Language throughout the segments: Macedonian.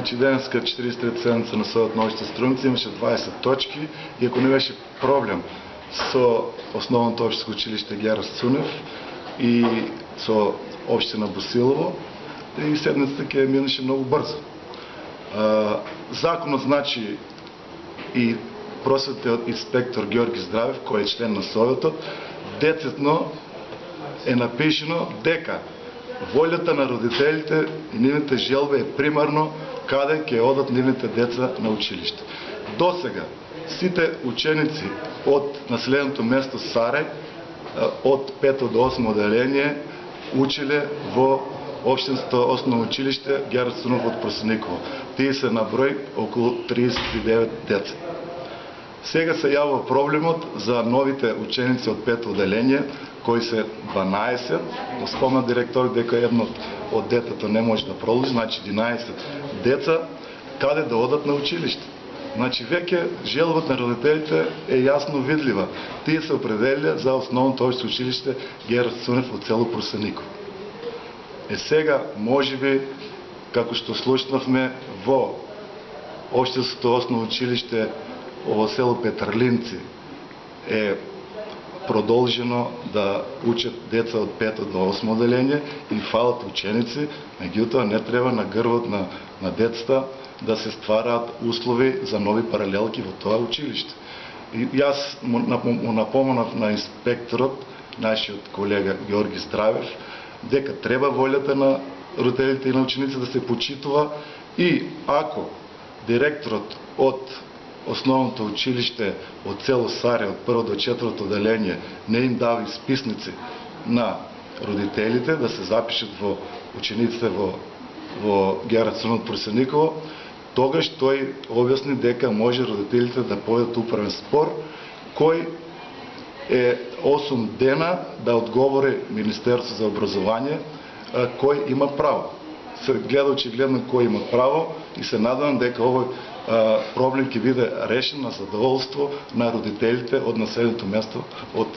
Значи денеска 43-та седмица на Съдът на общите страници имаше 20 точки и ако не беше проблем со основното общинско училище Гера Цунев и со община Босилово, и седмицата ќе минеше много бързо. Законът значи и просветниот инспектор Георги Здравев, кој е член на Советот, децетно е напишено дека волята на родителите и нивните желби е примарно каде ќе одат нивните деца на училиште. До сега сите ученици од населеното место Сарај од 5 до 8 оделение учеле во Общинското основно училище Гера Цунев од Просениково. Тие се на број околу 39 деца. Сега се јавува проблемот за новите ученици од 5 оделение, кои се 12, но спомна директор дека едно од детето не може да продолжи, значи 11 деца, каде да одат на училиште. Значи веќе желбата на родителите е јасно видлива. Тие се определиле за основното општо училиште Гера Цунев од село Просениково. Сега, може би, како што слушнавме, во Општинското основно училиште во село Петрлинци е продолжено да учат деца од 5 до 8 оделение и фалат ученици, меѓутоа не треба на грбот на децата да се ствараат услови за нови паралелки во тоа училиште. И јас му напоменав на инспекторот, нашиот колега Георги Здравев, дека треба волјата на родителите и на учениците да се почитува и ако директорот од основното училиште од село Сарај од 1 до 4 оделение не им дава списници на родителите да се запишат во учениците во Гера Цунев од Просениково, тогаш тој објасни дека може родителите да подадат управен спор кој е 8 дена да одговори Министерство за образование кој има право. Се гледа очигледно кој има право и се надевам дека овој проблем ќе биде решен на задоволство на родителите од населеното место од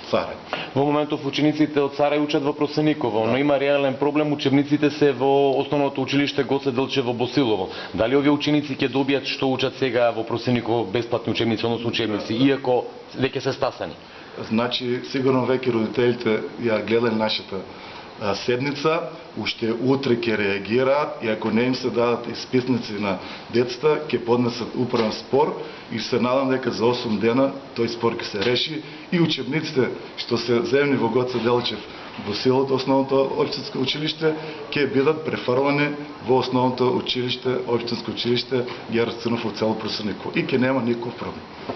Сарај. Во моментов учениците од Сарај учат во Просениково, но има реален проблем, учебниците се во основното училиште Гоце Делчев во Босилово. Дали овие ученици ќе добијат што учат сега во Просениково бесплатни учебници, односно учебници, иако веќе се стасани? Значи, сигурно веќе родителите ја гледали нашата седница, уште утре ќе реагираат и ако не им се дадат исписници на децата, ќе поднесат управен спор и се надам дека за 8 дена тој спор ќе се реши и учебниците што се земни во Гоце Делчев во селото основното општинско училиште ќе бидат префрлани во основното училиште, општинско училиште Гера Цунев од село Просениково и ќе нема никаков проблем.